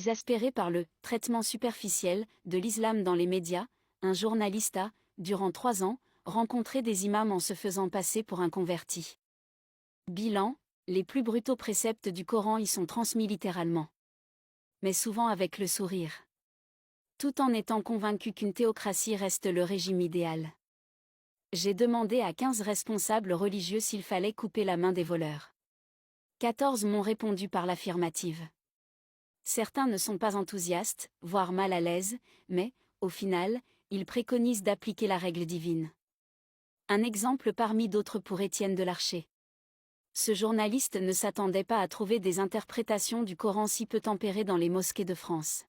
Exaspéré par le « traitement superficiel » de l'islam dans les médias, un journaliste a, durant 3 ans, rencontré des imams en se faisant passer pour un converti. Bilan, les plus brutaux préceptes du Coran y sont transmis littéralement. Mais souvent avec le sourire. Tout en étant convaincu qu'une théocratie reste le régime idéal. J'ai demandé à 15 responsables religieux s'il fallait couper la main des voleurs. 14 m'ont répondu par l'affirmative. Certains ne sont pas enthousiastes, voire mal à l'aise, mais, au final, ils préconisent d'appliquer la règle divine. Un exemple parmi d'autres pour Étienne Delarcher. Ce journaliste ne s'attendait pas à trouver des interprétations du Coran si peu tempérées dans les mosquées de France.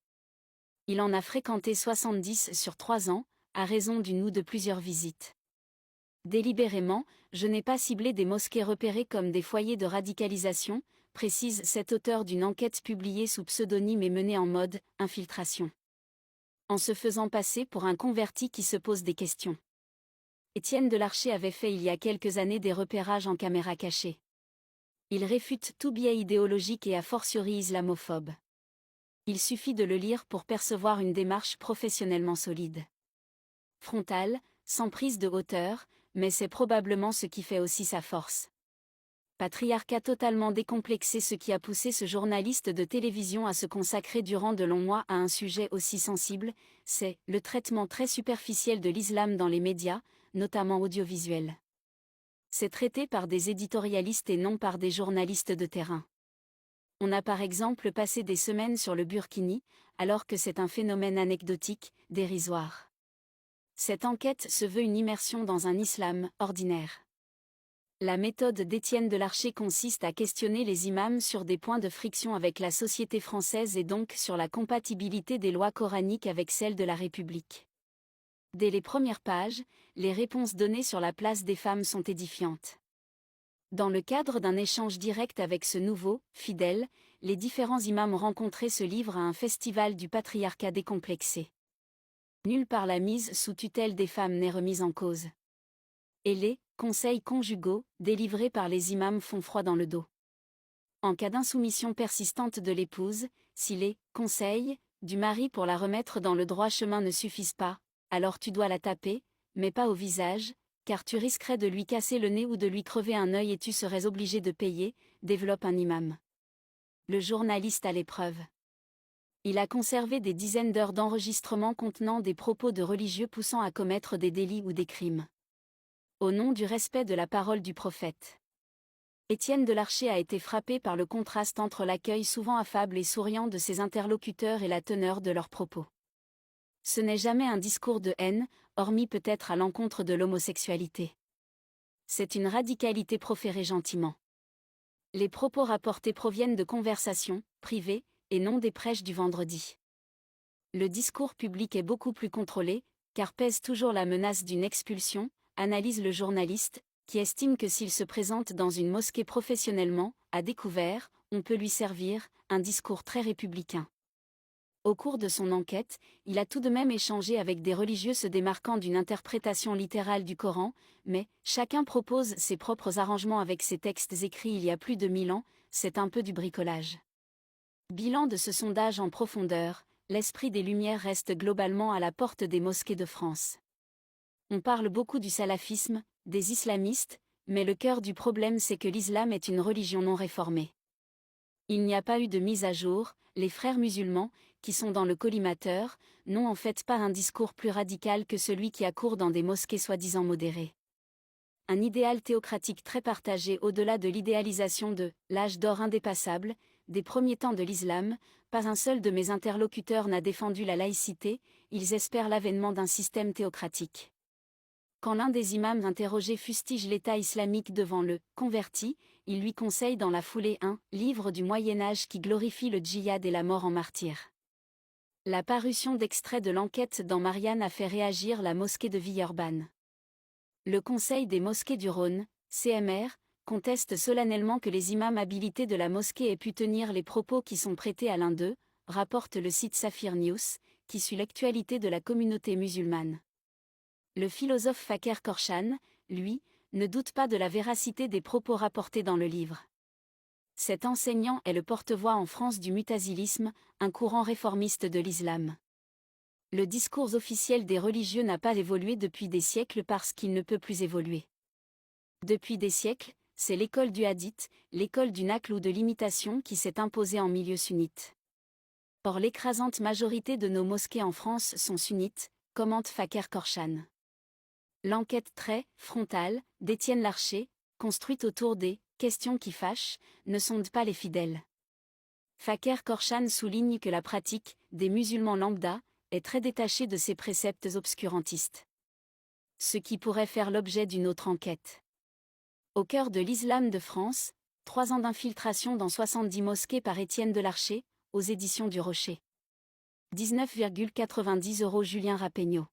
Il en a fréquenté 70 sur 3 ans, à raison d'une ou de plusieurs visites. Délibérément, je n'ai pas ciblé des mosquées repérées comme des foyers de radicalisation, précise cet auteur d'une enquête publiée sous pseudonyme et menée en mode « infiltration ». En se faisant passer pour un converti qui se pose des questions. Étienne Delarcher avait fait il y a quelques années des repérages en caméra cachée. Il réfute tout biais idéologique et a fortiori islamophobe. Il suffit de le lire pour percevoir une démarche professionnellement solide. Frontale, sans prise de hauteur, mais c'est probablement ce qui fait aussi sa force. Patriarcat totalement décomplexé, ce qui a poussé ce journaliste de télévision à se consacrer durant de longs mois à un sujet aussi sensible, c'est le traitement très superficiel de l'islam dans les médias, notamment audiovisuels. C'est traité par des éditorialistes et non par des journalistes de terrain. On a par exemple passé des semaines sur le burkini, alors que c'est un phénomène anecdotique, dérisoire. Cette enquête se veut une immersion dans un islam ordinaire. La méthode d'Étienne Delarcher consiste à questionner les imams sur des points de friction avec la société française et donc sur la compatibilité des lois coraniques avec celles de la République. Dès les premières pages, les réponses données sur la place des femmes sont édifiantes. Dans le cadre d'un échange direct avec ce nouveau « fidèle », les différents imams rencontrés se livrent à un festival du patriarcat décomplexé. Nulle part la mise sous tutelle des femmes n'est remise en cause. Et les conseils conjugaux, délivrés par les imams, font froid dans le dos. En cas d'insoumission persistante de l'épouse, si les conseils du mari pour la remettre dans le droit chemin ne suffisent pas, alors tu dois la taper, mais pas au visage, car tu risquerais de lui casser le nez ou de lui crever un œil et tu serais obligé de payer, développe un imam. Le journaliste à l'épreuve. Il a conservé des dizaines d'heures d'enregistrement contenant des propos de religieux poussant à commettre des délits ou des crimes. Au nom du respect de la parole du prophète. Étienne Delarcher a été frappé par le contraste entre l'accueil souvent affable et souriant de ses interlocuteurs et la teneur de leurs propos. Ce n'est jamais un discours de haine, hormis peut-être à l'encontre de l'homosexualité. C'est une radicalité proférée gentiment. Les propos rapportés proviennent de conversations, privées, et non des prêches du vendredi. Le discours public est beaucoup plus contrôlé, car pèse toujours la menace d'une expulsion, analyse le journaliste, qui estime que s'il se présente dans une mosquée professionnellement, à découvert, on peut lui servir un discours très républicain. Au cours de son enquête, il a tout de même échangé avec des religieux se démarquant d'une interprétation littérale du Coran, mais chacun propose ses propres arrangements avec ses textes écrits il y a plus de 1000 ans, c'est un peu du bricolage. Bilan de ce sondage en profondeur, l'esprit des Lumières reste globalement à la porte des mosquées de France. On parle beaucoup du salafisme, des islamistes, mais le cœur du problème c'est que l'islam est une religion non réformée. Il n'y a pas eu de mise à jour, les frères musulmans, qui sont dans le collimateur, n'ont en fait pas un discours plus radical que celui qui accourt dans des mosquées soi-disant modérées. Un idéal théocratique très partagé au-delà de l'idéalisation de « l'âge d'or indépassable », des premiers temps de l'islam, pas un seul de mes interlocuteurs n'a défendu la laïcité, ils espèrent l'avènement d'un système théocratique. Quand l'un des imams interrogés fustige l'État islamique devant le « converti », il lui conseille dans la foulée un « livre du Moyen-Âge qui glorifie le djihad et la mort en martyr ». La parution d'extraits de l'enquête dans Marianne a fait réagir la mosquée de Villeurbanne. Le Conseil des mosquées du Rhône, CMR, conteste solennellement que les imams habilités de la mosquée aient pu tenir les propos qui sont prêtés à l'un d'eux, rapporte le site Safir News, qui suit l'actualité de la communauté musulmane. Le philosophe Fakir Korshan, lui, ne doute pas de la véracité des propos rapportés dans le livre. Cet enseignant est le porte-voix en France du mutazilisme, un courant réformiste de l'islam. Le discours officiel des religieux n'a pas évolué depuis des siècles parce qu'il ne peut plus évoluer. Depuis des siècles, c'est l'école du hadith, l'école du naql ou de l'imitation qui s'est imposée en milieu sunnite. Or l'écrasante majorité de nos mosquées en France sont sunnites, commente Faker Korshan. L'enquête très frontale d'Étienne Larcher, construite autour des questions qui fâchent, ne sonde pas les fidèles. Faker Korshan souligne que la pratique des musulmans lambda est très détachée de ces préceptes obscurantistes. Ce qui pourrait faire l'objet d'une autre enquête. Au cœur de l'islam de France, 3 ans d'infiltration dans 70 mosquées par Étienne Delarcher, aux éditions du Rocher. 19,90 € Julien Rappeigno.